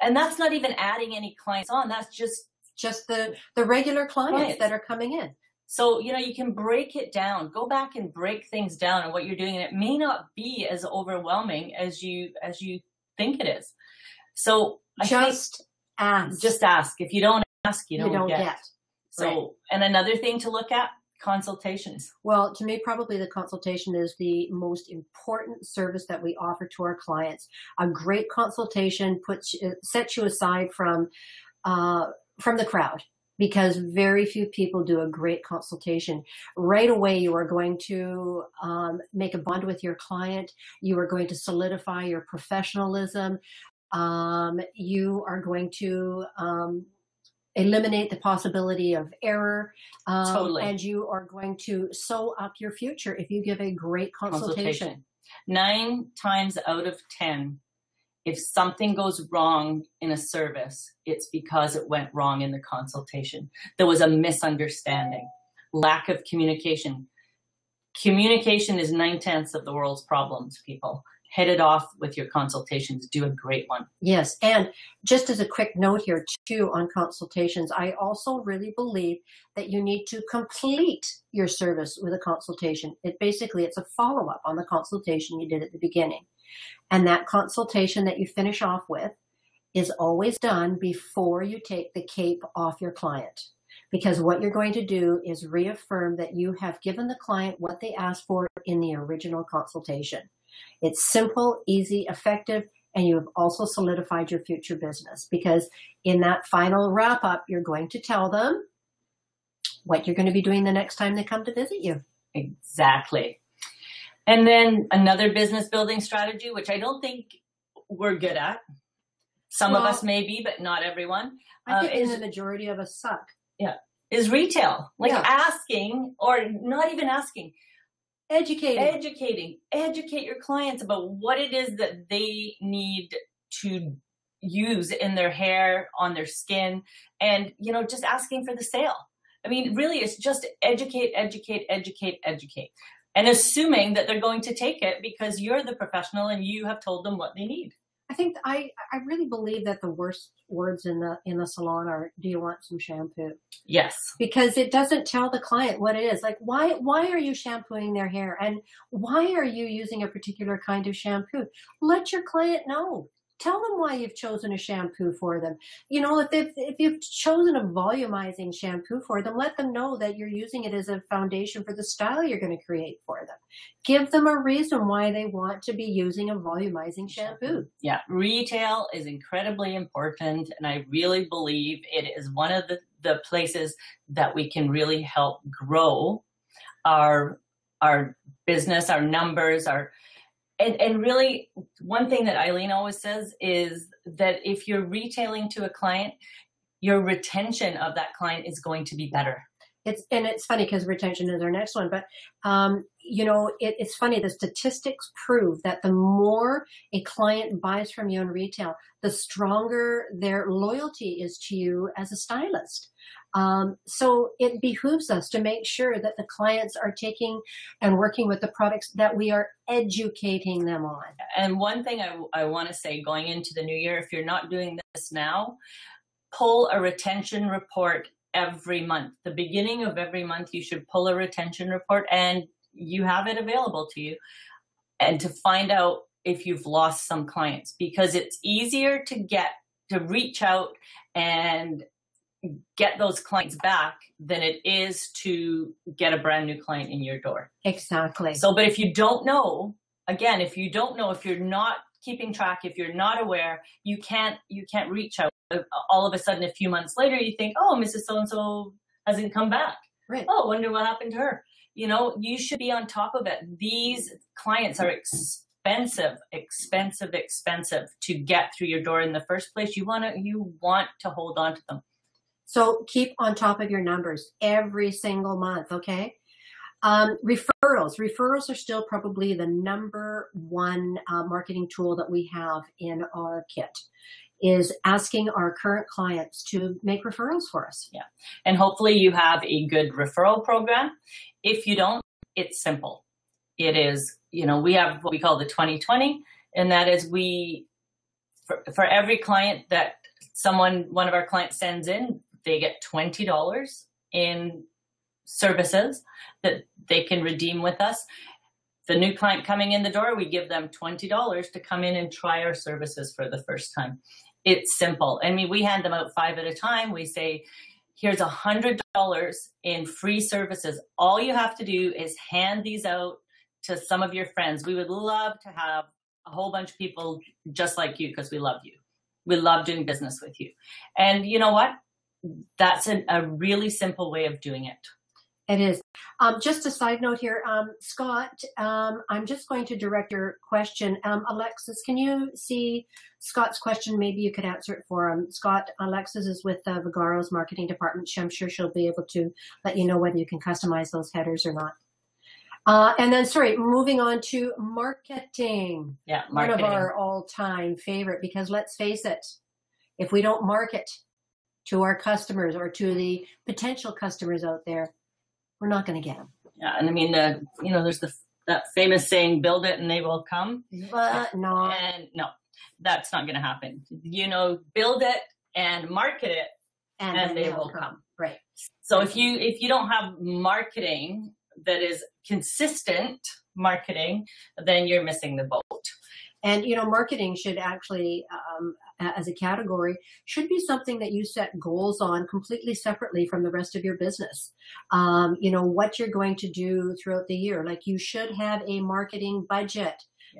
And that's not even adding any clients on. That's just the regular clients that are coming in. So, you can break it down, go back and break things down and what you're doing. And it may not be as overwhelming as you think it is. So just ask. If you don't ask, you don't get. So, right. And another thing to look at, consultations. Well, to me, probably the consultation is the most important service that we offer to our clients. A great consultation sets you aside from the crowd, because very few people do a great consultation. Right away, you are going to make a bond with your client. You are going to solidify your professionalism. You are going to eliminate the possibility of error. Totally. And you are going to sew up your future if you give a great consultation. 9 times out of 10, if something goes wrong in a service, it's because it went wrong in the consultation. There was a misunderstanding, lack of communication. Communication is 9/10 of the world's problems, people. Hit it off with your consultations. Do a great one. Yes. And just as a quick note here too on consultations, I also really believe that you need to complete your service with a consultation. It's a follow-up on the consultation you did at the beginning. And that consultation that you finish off with is always done before you take the cape off your client. Because what you're going to do is reaffirm that you have given the client what they asked for in the original consultation. It's simple, easy, effective, and you have also solidified your future business, because in that final wrap up, you're going to tell them what you're going to be doing the next time they come to visit you. Exactly. And then another business building strategy, which I don't think we're good at. Some of us may be, but not everyone. I think the majority of us suck. Yeah. Is retail. Asking, or not even asking. Educate your clients about what it is that they need to use in their hair, on their skin, and, just asking for the sale. I mean, really, it's just educate, and assuming that they're going to take it because you're the professional and you have told them what they need. I think I really believe that the worst words in the salon are, do you want some shampoo? Yes. Because it doesn't tell the client what it is. Like, why are you shampooing their hair? And why are you using a particular kind of shampoo? Let your client know. Tell them why you've chosen a shampoo for them. If you've chosen a volumizing shampoo for them, let them know that you're using it as a foundation for the style you're going to create for them. Give them a reason why they want to be using a volumizing shampoo. Yeah, retail is incredibly important, and I really believe it is one of the places that we can really help grow our business, our numbers, And really, one thing that Aileen always says is that if you're retailing to a client, your retention of that client is going to be better. It's funny because retention is our next one, but it's funny. The statistics prove that the more a client buys from you in retail, the stronger their loyalty is to you as a stylist. So it behooves us to make sure that the clients are taking and working with the products that we are educating them on. And one thing I want to say going into the new year, if you're not doing this now, pull a retention report every month. The beginning of every month, you should pull a retention report, and you have it available to you, and to find out if you've lost some clients, because it's easier to reach out and get those clients back than it is to get a brand new client in your door. Exactly. So, but if you don't know, if you're not keeping track, if you're not aware, you can't reach out. All of a sudden, a few months later, you think, oh, Mrs. So-and-so hasn't come back. Right. Oh, wonder what happened to her. You know, you should be on top of it. These clients are expensive to get through your door in the first place. You want to hold on to them. So keep on top of your numbers every single month, okay? Referrals. Referrals are still probably the number one marketing tool that we have in our kit, is asking our current clients to make referrals for us. Yeah. And hopefully you have a good referral program. If you don't, it's simple. It is, you know, we have what we call the 20/20, and that is for every client that one of our clients sends in, they get $20 in services that they can redeem with us. The new client coming in the door, we give them $20 to come in and try our services for the first time. It's simple. I mean, we hand them out 5 at a time. We say, here's $100 in free services. All you have to do is hand these out to some of your friends. We would love to have a whole bunch of people just like you, because we love you. We love doing business with you. And you know what? That's a really simple way of doing it. It is. Just a side note here, Scott, I'm just going to direct your question. Alexis, can you see Scott's question? Maybe you could answer it for him. Scott, Alexis is with Vagaro's marketing department. I'm sure she'll be able to let you know whether you can customize those headers or not. And then, sorry, moving on to marketing. Yeah, marketing. One of our all-time favorite, because let's face it, if we don't market to our customers or to the potential customers out there, we're not going to get them. Yeah, and I mean, you know, there's that famous saying, "Build it and they will come." But no, and no, that's not going to happen. You know, build it and market it, and they will come. Right. So if you don't have marketing that is consistent marketing, then you're missing the boat. And, you know, marketing should actually, as a category, should be something that you set goals on completely separately from the rest of your business. You know, what you're going to do throughout the year. Like, you should have a marketing budget.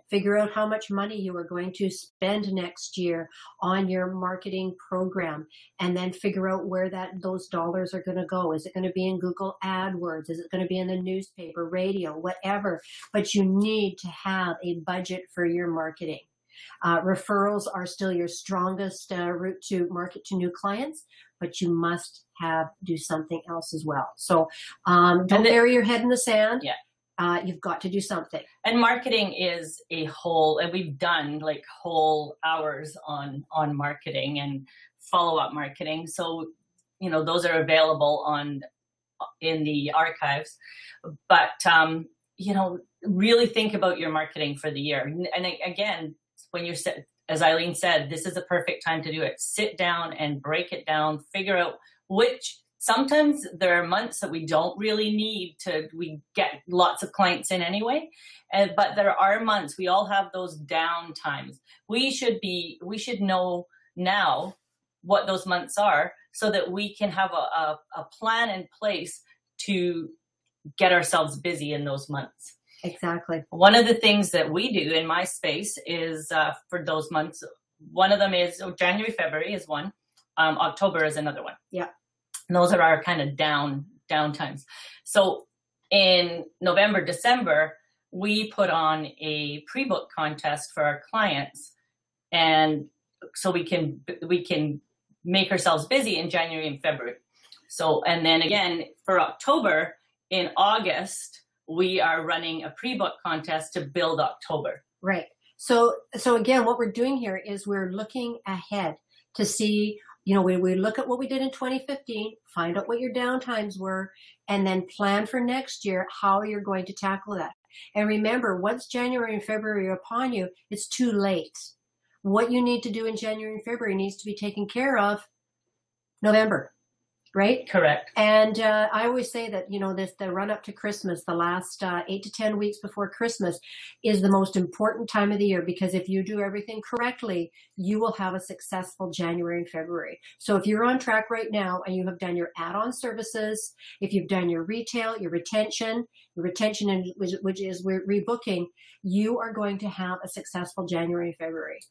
Figure out how much money you are going to spend next year on your marketing program, and then figure out where those dollars are going to go. Is it going to be in Google AdWords? Is it going to be in the newspaper, radio, whatever? But you need to have a budget for your marketing. Referrals are still your strongest route to market to new clients, but you must do something else as well. So don't bury your head in the sand. Yeah. You've got to do something. And marketing is and we've done like whole hours on marketing and follow-up marketing. So, you know, those are available in the archives. But, you know, really think about your marketing for the year. And again, when as Aileen said, this is the perfect time to do it. Sit down and break it down, figure out sometimes there are months that we don't really we get lots of clients in anyway. But there are months, we all have those down times. We should know now what those months are so that we can have a plan in place to get ourselves busy in those months. Exactly. One of the things that we do in my space is for those months, one of them is January, February is one. October is another one. Yeah. And those are our kind of down times. So in November, December, we put on a pre-book contest for our clients. And so we can make ourselves busy in January and February. So, and then again, for October, in August, we are running a pre-book contest to build October. Right. So again, what we're doing here is we're looking ahead to see, you know, we look at what we did in 2015, find out what your downtimes were, and then plan for next year how you're going to tackle that. And remember, once January and February are upon you, it's too late. What you need to do in January and February needs to be taken care of November, right? Correct. And I always say that, you know, the run up to Christmas, the last 8 to 10 weeks before Christmas is the most important time of the year, because if you do everything correctly, you will have a successful January and February. So if you're on track right now and you have done your add-on services, if you've done your retail, your retention, which is rebooking, you are going to have a successful January and February.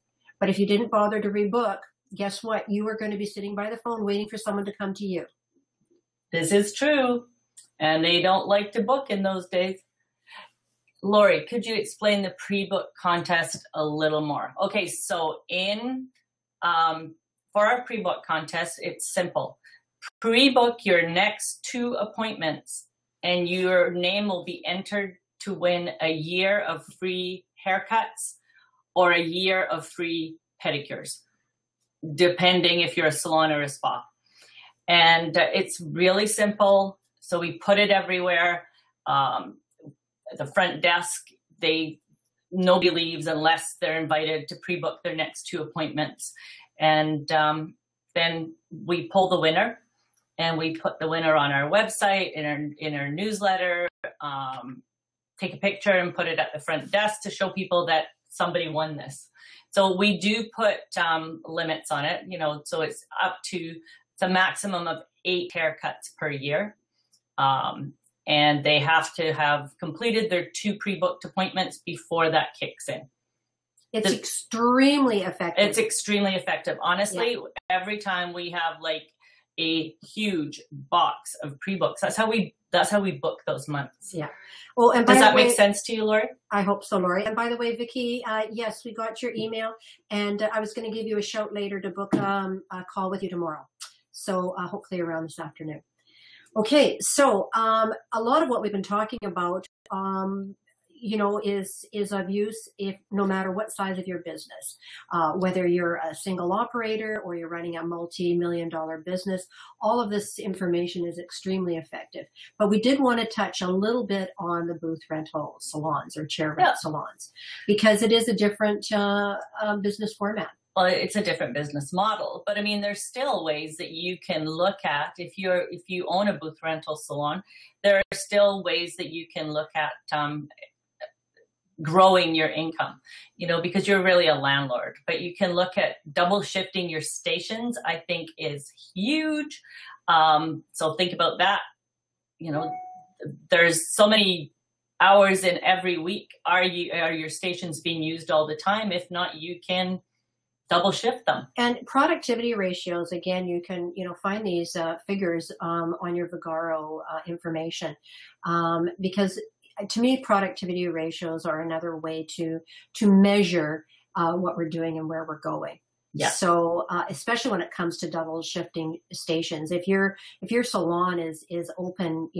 But if you didn't bother to rebook, guess what? You are going to be sitting by the phone waiting for someone to come to you. This is true. And they don't like to book in those days. Lori, could you explain the pre-book contest a little more? Okay, so for our pre-book contest, it's simple. Pre-book your next 2 appointments and your name will be entered to win a year of free haircuts or a year of free pedicures, depending if you're a salon or a spa. And it's really simple. So we put it everywhere. The front desk, nobody leaves unless they're invited to pre-book their next 2 appointments. And then we pull the winner, and we put the winner on our website, in our newsletter, take a picture and put it at the front desk to show people that somebody won this. So we do put limits on it, so it's a maximum of 8 haircuts per year. And they have to have completed their 2 pre-booked appointments before that kicks in. It's extremely effective. It's extremely effective. Honestly, every time we have like a huge box of pre-books, that's how we book those months. Yeah. Oh, and does that make sense to you, Lori? I hope so, Lori. And by the way, Vicki, yes, we got your email, and I was going to give you a shout later to book a call with you tomorrow. So hopefully around this afternoon. Okay, so a lot of what we've been talking about, is of use no matter what size of your business, whether you're a single operator or you're running a multi-million-dollar business. All of this information is extremely effective. But we did want to touch a little bit on the booth rental salons or chair rent salons, because it is a different business format. Well, it's a different business model, but I mean, there's still ways that you can look at if you own a booth rental salon. There are still ways that you can look at growing your income, because you're really a landlord. But you can look at double shifting your stations. I think is huge. So think about that. There's so many hours in every week. Are your stations being used all the time? If not, you can double shift them. And productivity ratios, again, you can, find these figures on your Vagaro information, because to me, productivity ratios are another way to measure what we're doing and where we're going. Yeah. So, especially when it comes to double shifting stations, if your salon is open,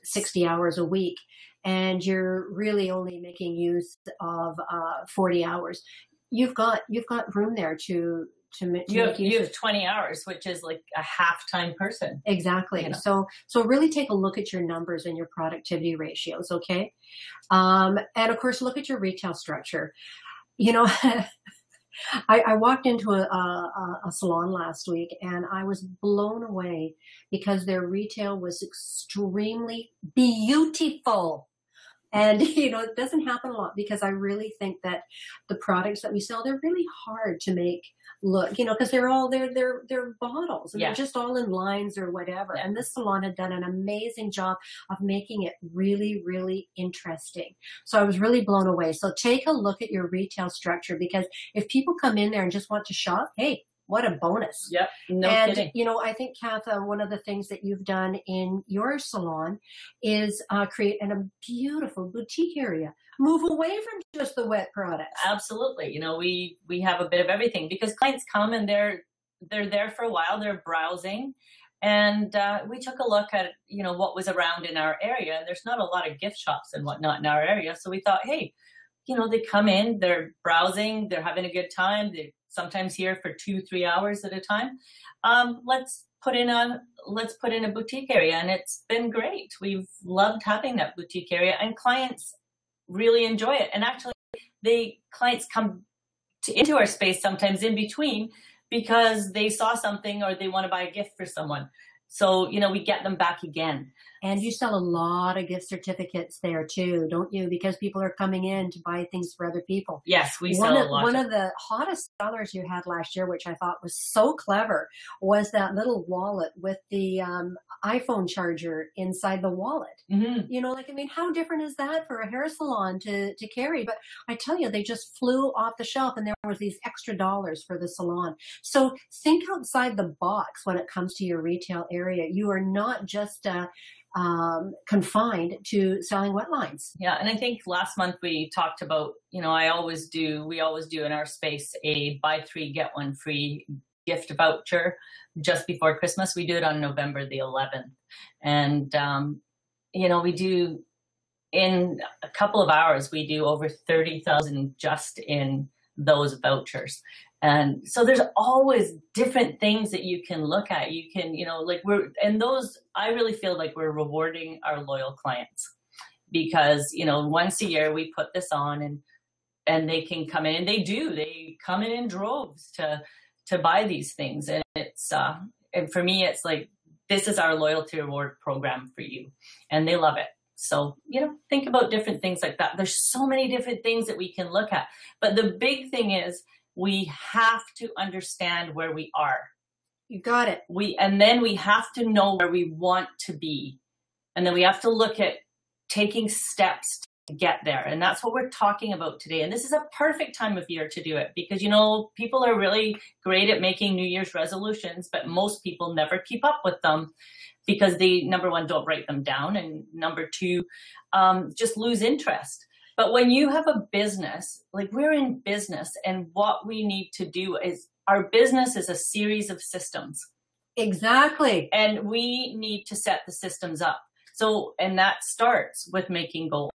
60 hours a week, and you're really only making use of 40 hours, you've got room there to you have 20 hours, which is like a half-time person. You Exactly. know. So really take a look at your numbers and your productivity ratios. Okay. And of course, look at your retail structure. You know, I walked into a salon last week and I was blown away because their retail was extremely beautiful. And, you know, it doesn't happen a lot because I really think that the products that we sell, they're really hard to make look, you know, because they're bottles and Yeah. they're just all in lines or whatever. Yeah. And this salon had done an amazing job of making it really, really interesting. So I was really blown away. So take a look at your retail structure, because if people come in there and just want to shop, hey, what a bonus. Yep. No And, kidding. you know, I think, Kath, one of the things that you've done in your salon is create a beautiful boutique area. Move away from just the wet products. Absolutely. You know, we have a bit of everything because clients come and they're there for a while, they're browsing. And we took a look at, you know, what was around in our area. And there's not a lot of gift shops and whatnot in our area. So we thought, hey, you know, they come in, they're browsing, they're having a good time. They're sometimes here for 2-3 hours at a time. Let's put in a boutique area, and it's been great. We've loved having that boutique area, and clients really enjoy it. And actually, clients come into our space sometimes in between because they saw something or they want to buy a gift for someone. So, you know, we get them back again. And you sell a lot of gift certificates there too, don't you? Because people are coming in to buy things for other people. Yes, we sell a lot. One of the hottest sellers you had last year, which I thought was so clever, was that little wallet with the iPhone charger inside the wallet. Mm-hmm. You know, like, I mean, how different is that for a hair salon to carry? But I tell you, they just flew off the shelf, and there was these extra dollars for the salon. So think outside the box when it comes to your retail area. You are not just confined to selling wet lines. Yeah. And I think last month we talked about, we always do in our space a buy 3, get 1 free gift voucher just before Christmas. We do it on November the 11th. And, we do, in a couple of hours, we do over 30,000 just in those vouchers. And so there's always different things that you can look at. You can, I really feel like we're rewarding our loyal clients because, once a year we put this on and they can come in, and they come in droves to buy these things. And it's, and for me, it's like, this is our loyalty reward program for you. And they love it. So, think about different things like that. There's so many different things that we can look at. But the big thing is we have to understand where we are. You got it. And then we have to know where we want to be. And then we have to look at taking steps to get there. And that's what we're talking about today. And this is a perfect time of year to do it because, people are really great at making New Year's resolutions, but most people never keep up with them because they, number one, don't write them down. And number two, just lose interest. But when you have a business, like we're in business, and what we need to do is our business is a series of systems. Exactly. And we need to set the systems up. So, and that starts with making goals.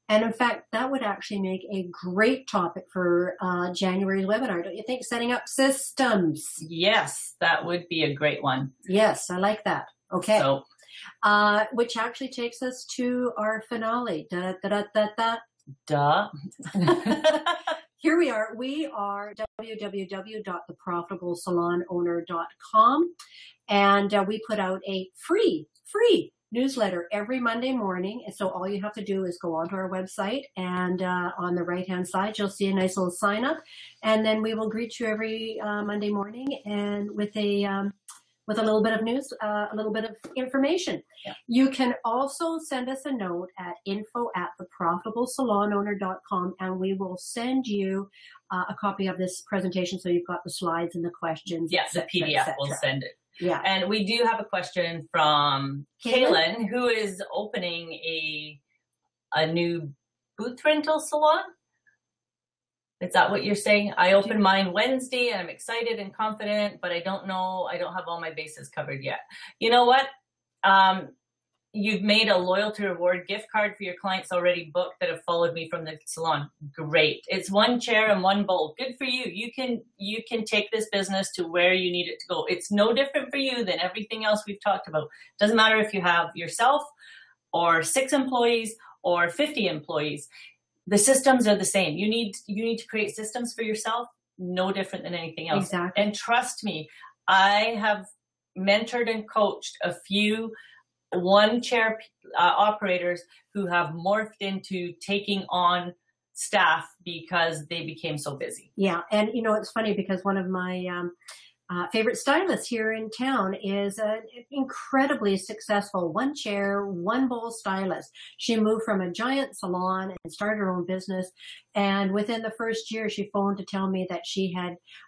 And in fact, that would actually make a great topic for January's webinar, don't you think? Setting up systems. Yes, that would be a great one. Yes, I like that. Okay. So, which actually takes us to our finale. Da, da, da, da, da. Duh. Here we are. We are www.theprofitablesalonowner.com. And we put out a free newsletter every Monday morning. And so all you have to do is go onto our website, and on the right-hand side, you'll see a nice little sign up. And then we will greet you every Monday morning and with a little bit of news, a little bit of information. Yeah. You can also send us a note at info@theprofitablesalonowner.com, and we will send you a copy of this presentation so you've got the slides and the questions. Yes, the PDF, we'll send it. Yeah. And we do have a question from Kaylin, who is opening a new booth rental salon. Is that what you're saying? I opened mine Wednesday and I'm excited and confident, but I don't know. I don't have all my bases covered yet. You know what? You've made a loyalty reward gift card for your clients already booked that have followed me from the salon. Great. It's one chair and one bowl. Good for you. You can take this business to where you need it to go. It's no different for you than everything else we've talked about. Doesn't matter if you have yourself or 6 employees or 50 employees. The systems are the same. You need to create systems for yourself, no different than anything else. Exactly. And trust me, I have mentored and coached a few one-chair operators who have morphed into taking on staff because they became so busy. Yeah, and it's funny because one of my favorite stylists here in town is an incredibly successful one chair, one bowl stylist. She moved from a giant salon and started her own business. And within the first year, she phoned to tell me that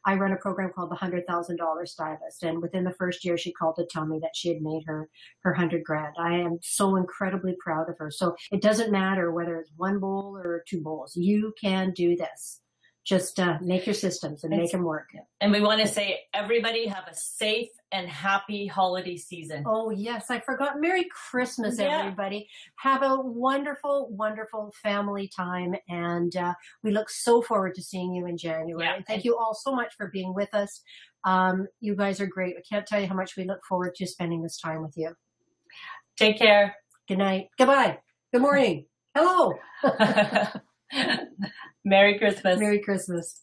I run a program called the $100,000 Stylist. And within the first year, she called to tell me that she had made her $100,000. I am so incredibly proud of her. So it doesn't matter whether it's one bowl or 2 bowls. You can do this. Just make your systems and make them work. And we want to say, everybody have a safe and happy holiday season. Oh, yes. I forgot. Merry Christmas, everybody. Have a wonderful, wonderful family time. And we look so forward to seeing you in January. Yeah. Thank you all so much for being with us. You guys are great. I can't tell you how much we look forward to spending this time with you. Take care. Good night. Goodbye. Good morning. Hello. Merry Christmas. Merry Christmas.